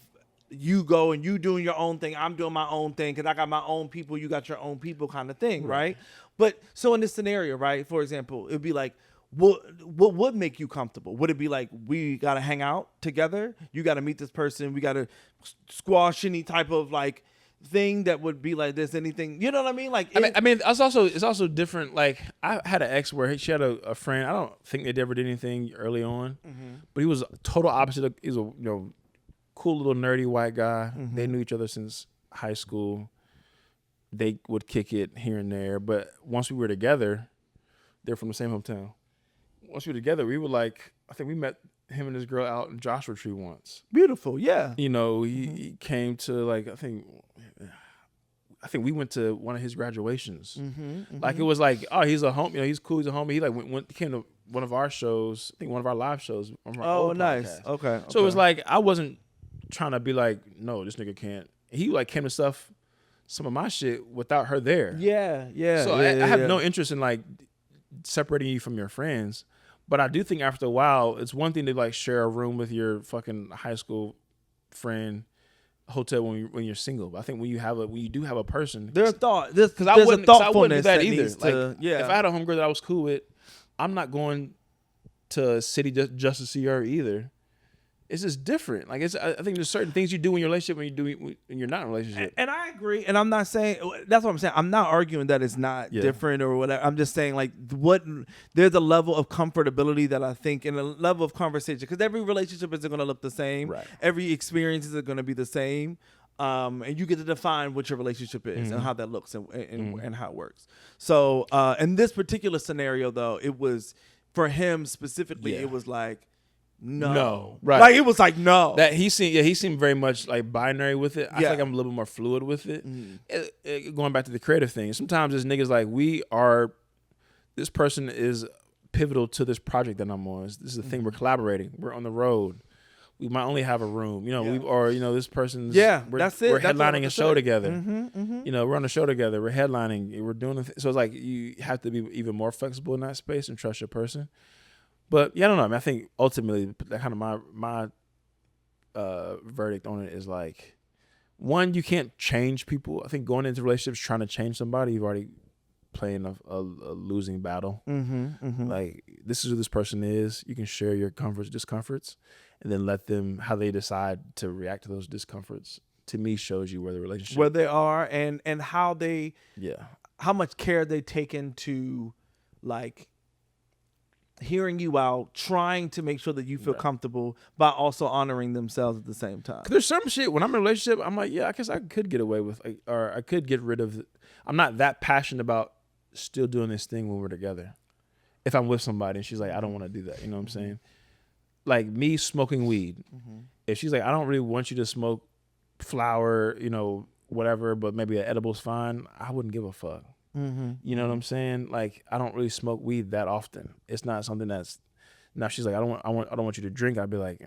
You go and you doing your own thing. I'm doing my own thing because I got my own people. You got your own people, kind of thing, right? But so in this scenario, right? For example, it'd be like, what would make you comfortable? Would it be like we gotta hang out together? You gotta meet this person. We gotta squash any type of like thing that would be like this. Anything, you know what I mean? Like, it's also different. Like I had an ex where she had a friend. I don't think they ever did anything early on, but he was total opposite. He was a cool little nerdy white guy. Mm-hmm. They knew each other since high school. They would kick it here and there, but once we were together, they're from the same hometown. Once we were together, we were like, I think we met him and this girl out in Joshua Tree once. Beautiful, yeah. He came to like I think we went to one of his graduations. Like it was like, oh, he's a homie. He's cool. He's a homie. He like came to one of our shows. I think one of our live shows. Oh, nice. Podcast. Okay. So it was like I wasn't trying to be like, no, this nigga can't. He like came to some of my shit without her there. Yeah. So I have no interest in like separating you from your friends, but I do think after a while, it's one thing to like share a room with your fucking high school friend, hotel when you're single. But I think when you do have a person, there's a thought. Because I wouldn't do that either. Like, if I had a homegirl that I was cool with, I'm not going to city just to see her either. It's just different. Like I think there's certain things you do in your relationship when you're not in a relationship. And I agree. And I'm not saying that's what I'm saying. I'm not arguing that it's not different or whatever. I'm just saying like there's a level of comfortability that I think and a level of conversation because every relationship isn't going to look the same. Right. Every experience isn't going to be the same. And you get to define what your relationship is and how that looks and how it works. So in this particular scenario, though, it was for him specifically. It was like. No. Right. Like it was like no. That he seemed very much like binary with it. I feel like I'm a little bit more fluid with it. Going back to the creative thing, sometimes this niggas like this person is pivotal to this project that I'm on. This is the thing we're collaborating. We're on the road. We might only have a room, this person's that's it. We're headlining a show together. We're on a show together. We're headlining. We're doing so it's like you have to be even more flexible in that space and trust your person. But I don't know. I mean, I think ultimately, that kind of my verdict on it is like, one, you can't change people. I think going into relationships trying to change somebody, you've already playing a losing battle. Like this is who this person is. You can share your comforts, discomforts, and then let them how they decide to react to those discomforts. To me, shows you where the relationship where they are and how they how much care they take into like. Hearing you out, trying to make sure that you feel comfortable, but also honoring themselves at the same time. There's some shit when I'm in a relationship, I'm like, I guess I could get away with, or I could get rid of. I'm not that passionate about still doing this thing when we're together. If I'm with somebody and she's like, I don't want to do that, you know what I'm saying? Like me smoking weed. If she's like, I don't really want you to smoke flower, whatever, but maybe an edible's fine, I wouldn't give a fuck. You know what I'm saying? Like I don't really smoke weed that often. It's not something that's now she's like I don't want you to drink. I'd be like,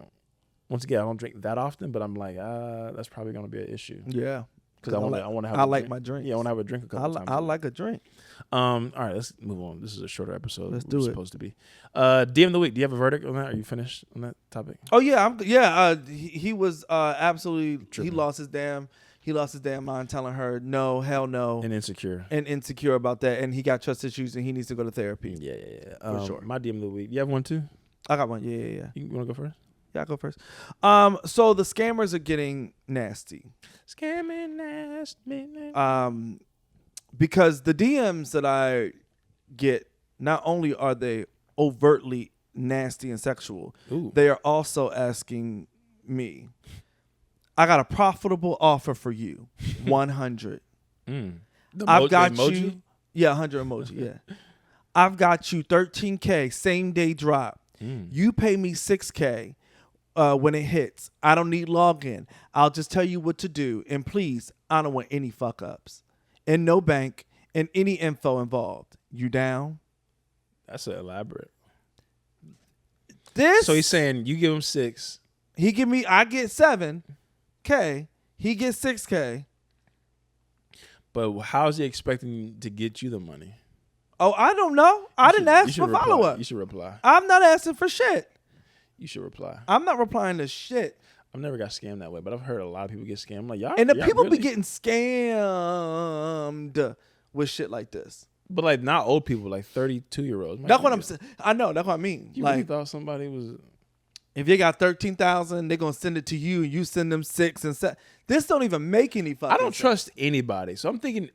once again, I don't drink that often, but I'm like that's probably gonna be an issue. Yeah, because I want to have. I like my drink. Yeah, I want to have a drink a couple times. I like a drink. All right, let's move on. This is a shorter episode. Let's do it. Supposed to be. DM of the week. Do you have a verdict on that? Are you finished on that topic? Oh yeah, he was absolutely tripping. He lost his damn mind telling her no, hell no. And insecure about that. And he got trust issues and he needs to go to therapy. Yeah. For sure. My DM of the week. You have one too? I got one. Yeah. You want to go first? Yeah, I'll go first. So the scammers are getting nasty. Scamming nasty. Because the DMs that I get, not only are they overtly nasty and sexual, they are also asking me, I got a profitable offer for you. 100. I've got emoji? you. Yeah, 100 emoji. Yeah. I've got you 13K, same day drop. You pay me 6K when it hits. I don't need login. I'll just tell you what to do. And please, I don't want any fuck ups. And no bank and any info involved. You down? That's elaborate. So he's saying you give him 6. I get 7K. He gets 6K. But how is he expecting to get you the money? Oh, I don't know. I didn't ask for follow-up. You should reply. I'm not asking for shit. You should reply. I'm not replying to shit. I've never got scammed that way, but I've heard a lot of people get scammed. I'm like, y'all. And the people really? Be getting scammed with shit like this. But like not old people, like 32-year-olds. That's what I'm saying. I know. That's what I mean. You like, really thought somebody was. If they got 13,000, they're gonna send it to you, and you send them 6 and 7. This don't even make any fucking. I don't trust anybody, so I'm thinking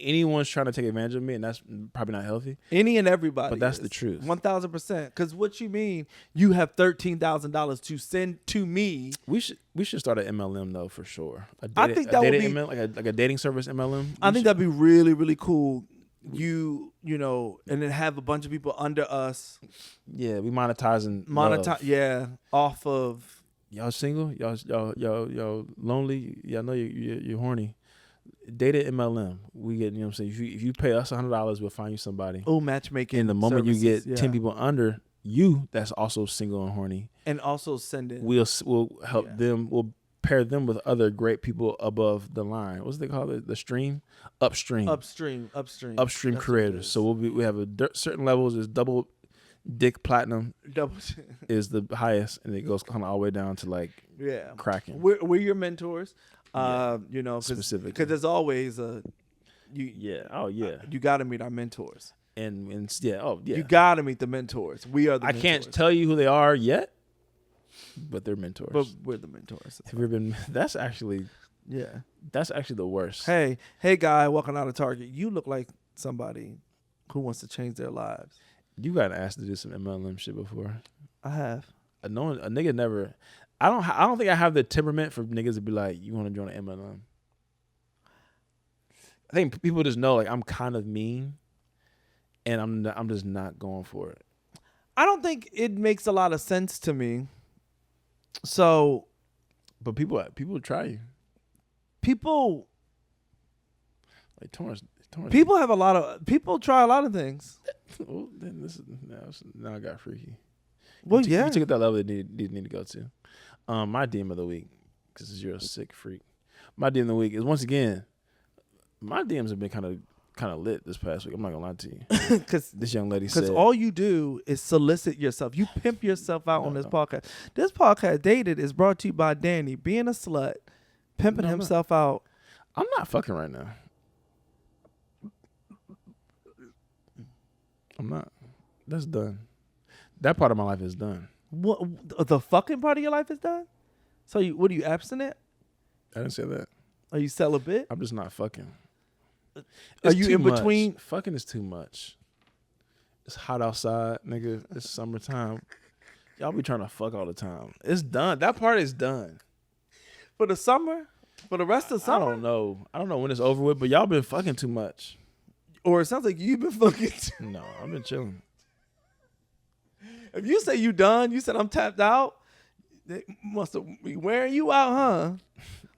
anyone's trying to take advantage of me, and that's probably not healthy. Any and everybody, but that's the truth. 1,000%. Because what you mean? You have $13,000 to send to me. We should start an MLM though for sure. I think that would be MLM, like a dating service MLM. I think that'd be really really cool. You know, and then have a bunch of people under us. Yeah, we monetize. Yeah, off of. Y'all single? Y'all lonely? Yeah, I know you're horny. Data MLM. We get, you know what I'm saying? If you pay us $100, we'll find you somebody. Oh, matchmaking. And the moment services, you get 10 people under you that's also single and horny. And also send it. We'll help them. We'll pair them with other great people above the line. What's they call it? The stream? Upstream creators. So we have certain levels. Is double dick platinum is the highest, and it goes kind of all the way down to like cracking. We're your mentors, you know, specifically because there's always you got to meet our mentors, and you got to meet the mentors. We are the mentors. Can't tell you who they are yet, but they're mentors. But we're the mentors. Have you ever been? That's actually the worst. Hey, guy walking out of Target, you look like somebody who wants to change their lives. You got asked to do some MLM shit before. I have. A nigga never. I don't think I have the temperament for niggas to be like, you want to join an MLM. I think people just know like I'm kind of mean, and I'm just not going for it. I don't think it makes a lot of sense to me. So, but people try you. People Torrance. People have a lot of people try a lot of things. Well, then now I got freaky. Well, You took it that level that you need to go to. My DM of the week, because you're a sick freak. My DM of the week is once again. My DMs have been kind of lit this past week. I'm not gonna lie to you. Because this young lady said, because all you do is solicit yourself. You pimp yourself out on this podcast. This podcast, Dated, is brought to you by Danny being a slut, pimping himself out. I'm not fucking right now. I'm not. That's done. That part of my life is done. What the fucking part of your life is done? So what are you, abstinent? I didn't say that. Are you celibate? I'm just not fucking. Are you too in between? Much. Fucking is too much. It's hot outside, nigga. It's summertime. Y'all be trying to fuck all the time. It's done. That part is done. For the summer? For the rest of the summer? I don't know. I don't know when it's over with, but y'all been fucking too much. Or it sounds like you've been fucking too. No, I've been chilling. If you say you done, you said I'm tapped out, they must be wearing you out, huh?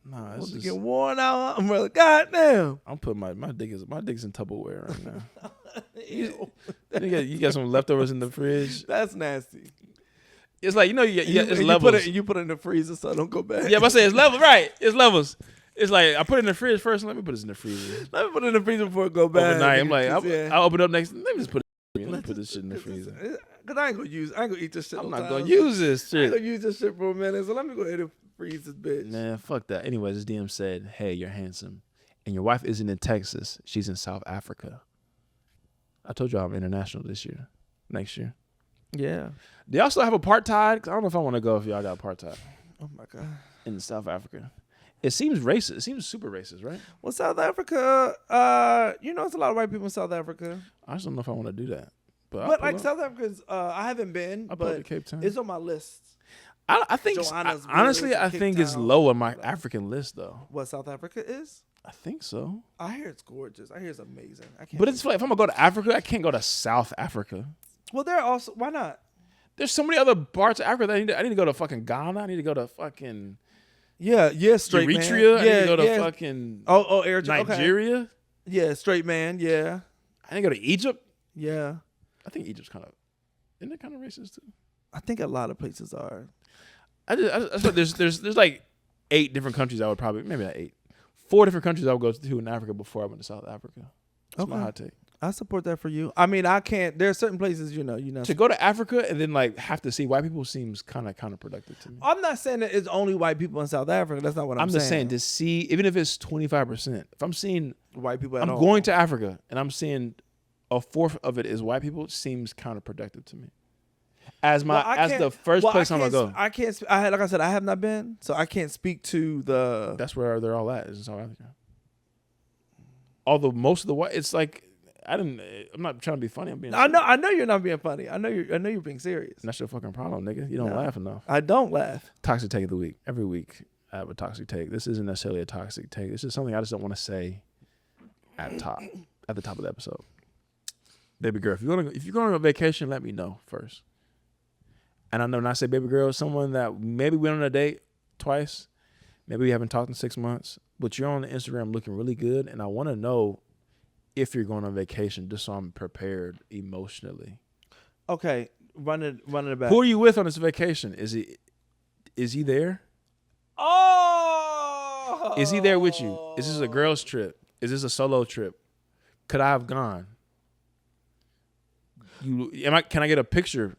Nah, it's just, get worn out, huh? Brother. God damn. I'm putting my dick's in Tupperware right now. You got some leftovers in the fridge. That's nasty. It's like it's levels. You put it in the freezer so it don't go bad. Yeah, but I say it's levels, right? It's levels. It's like I put it in the fridge first. Let me put this in the freezer. Let me put it in the freezer before it go bad. Overnight, I'm like, I'll open it up next. Let me just put it. Let me put this shit in the freezer. Cause I ain't gonna eat this shit. I'm not gonna use this I ain't shit. gonna use this shit for a minute. So let me go ahead and freeze this bitch. Nah, fuck that. Anyways, this DM said, "Hey, you're handsome, and your wife isn't in Texas. She's in South Africa." I told y'all I'm international next year. Yeah. Do y'all still have apartheid? 'Cause I don't know if I want to go if y'all got apartheid Oh my god. in South Africa. It seems racist. It seems super racist, right? Well, South Africa, it's a lot of white people in South Africa. I just don't know if I want to do that. But like South Africa's, I haven't been, I'll pull up but to Cape Town. it's on my list. I think Johannesburg, honestly, I Cape think it's Town. low on my African list though. What South Africa is? I think so. I hear it's gorgeous. I hear it's amazing. I can't. But it's like if I'm gonna go to Africa, I can't go to South Africa. Well, there are also. Why not? There's so many other parts of Africa that I need to go to fucking Ghana. I need to go to fucking Yeah, straight Eritrea. man. I need to go to fucking Eritrea. Nigeria. Okay. Yeah, straight man. Yeah, I need to go to Egypt. yeah. I think Egypt's isn't it kind of racist too? I think a lot of places are. I thought there's like 8 different countries I would probably, maybe not 8, 4 different countries I would go to in Africa before I went to South Africa. That's my hot take. I support that for you. I mean, I can't. There are certain places, To go to Africa and then like have to see white people seems kind of counterproductive to me. I'm not saying that it's only white people in South Africa. That's not what I'm saying. I'm just saying to see, even if it's 25%, if I'm seeing white people. I'm going to Africa and I'm seeing a fourth of it is white people, it seems counterproductive to me. As the first place I'm gonna go. I can't. Like I said, I have not been, so I can't speak to the. That's where they're all at. Is in South Africa. Although most of the white, it's like I'm not trying to be funny. I'm being. I know you're not being funny. I know you're being serious. And that's your fucking problem, nigga. You don't laugh enough. I don't laugh. Toxic take of the week. Every week I have a toxic take. This isn't necessarily a toxic take. This is something I just don't want to say at the top of the episode. Baby girl, if you're going on a vacation, let me know first. And I know when I say baby girl, someone that maybe went on a date twice, maybe we haven't talked in 6 months, but you're on the Instagram looking really good, and I want to know if you're going on vacation just so I'm prepared emotionally. Okay, run it back. Who are you with on this vacation? Is he there? Oh! Is he there with you? Is this a girls trip? Is this a solo trip? Could I have gone? Can I get a picture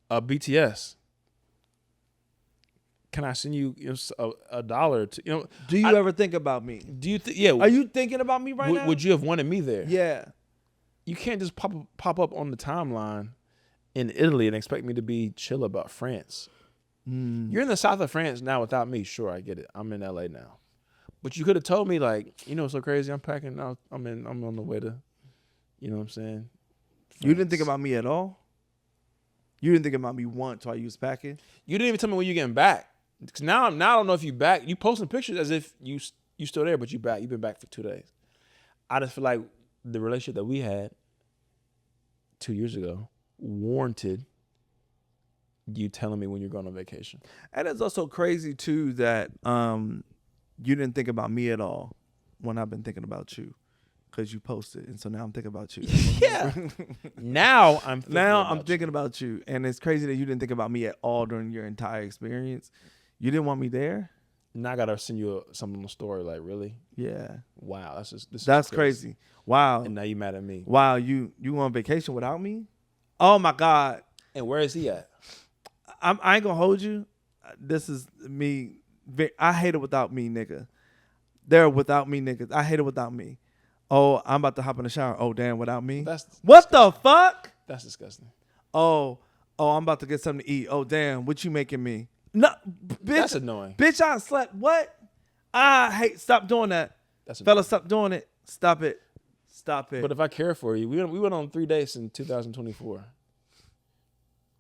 of BTS? Can I send you $1 to Do you ever think about me? Do you yeah? Are you thinking about me right now? Would you have wanted me there? Yeah. You can't just pop up on the timeline in Italy and expect me to be chill about France. You're in the south of France now without me. Sure, I get it. I'm in LA now. But you could have told me, like, you know, it's so crazy. I'm packing now. I'm on the way to, you know what I'm saying? You didn't think France. about me at all? You didn't think about me once while you was packing? You didn't even tell me when you getting back. Because now I don't know if you back. You posting pictures as if you still there, but you back. You've been back for 2 days. I just feel like the relationship that we had 2 years ago warranted you telling me when you're going on vacation. And it's also crazy too that you didn't think about me at all when I've been thinking about you, because you posted, and so now I'm thinking about you. Yeah. Now I'm thinking about you, and it's crazy that you didn't think about me at all during your entire experience. You didn't want me there. Now I gotta send you something on the story. Like, really? Yeah. Wow, That's crazy. Wow. And now you mad at me. Wow, you on vacation without me? Oh my God. And where is he at? I ain't gonna hold you. This is me. I hate it without me, nigga. They're without me, niggas. I hate it without me. Oh, I'm about to hop in the shower. Oh, damn, without me. What the fuck? That's disgusting. Oh, I'm about to get something to eat. Oh, damn, what you making me? No, bitch. That's annoying. Bitch, I slept. What? I hate. Stop doing that. Fella, stop doing it. Stop it. Stop it. But if I care for you, we went on 3 dates in 2024.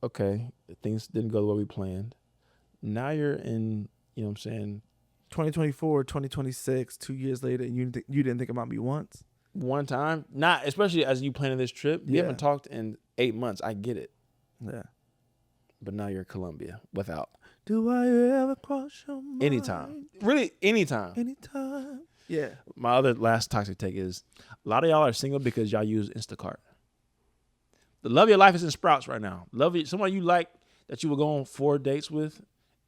Okay, things didn't go the way we planned. Now you're in, you know what I'm saying? 2024, 2026, 2 years later, and you didn't think about me once? One time? Not, especially as you planning this trip. We haven't talked in 8 months. I get it. Yeah. But now you're in Colombia without. Do I ever cross your mind? Anytime. Really, anytime. Anytime. Yeah. My other last toxic take is a lot of y'all are single because y'all use Instacart. The love of your life is in Sprouts right now. Someone you like that you will go on 4 dates with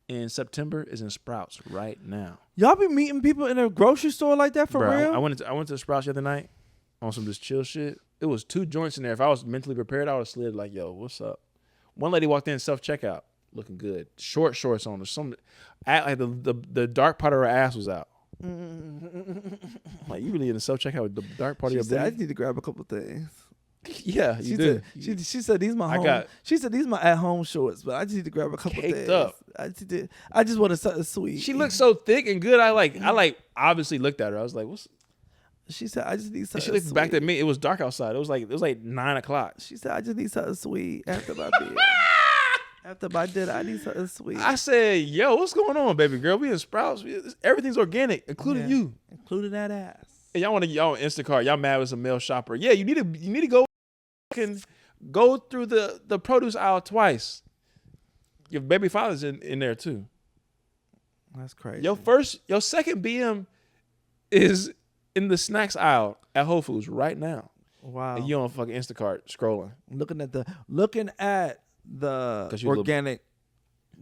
in September is in Sprouts right now. Y'all be meeting people in a grocery store like that for real? I went to Sprouts the other night on some just chill shit. It was 2 joints in there. If I was mentally prepared, I would have slid like, yo, what's up? One lady walked in self-checkout, looking good. Short shorts on. Like the dark part of her ass was out. Like, you really in the self-checkout with the dark part of your booty? I just need to grab a couple things. Yeah, you did. She said these my She said these my at home shorts, but I just need to grab a couple things. Up. I just want something sweet. She looked so thick and good. I obviously looked at her. I was like, what's? She said, I just need something. She looked sweet. back at me. It was dark outside. It was like 9:00. She said, I just need something sweet after my bed. After my dinner, I need something sweet. I said, yo, what's going on, baby girl? We in Sprouts. Everything's organic, including you. Including that ass. And y'all want to y'all on Instacart. Y'all mad with a male shopper. Yeah, you need to go through the produce aisle twice. Your baby father's in there too. That's crazy. Your second BM is in the snacks aisle at Whole Foods right now. Wow. And you on fucking Instacart scrolling. Looking at the organic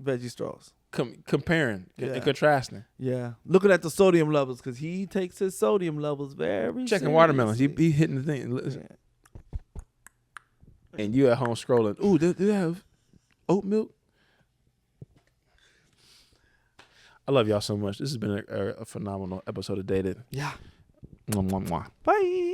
veggie straws. Comparing and contrasting. Yeah. Looking at the sodium levels, because he takes his sodium levels very Checking seriously. watermelons. He hitting the thing. Yeah. And you at home scrolling. Ooh, do they have oat milk? I love y'all so much. This has been a phenomenal episode of Dated. Yeah. Mwah, mwah, mwah. Bye.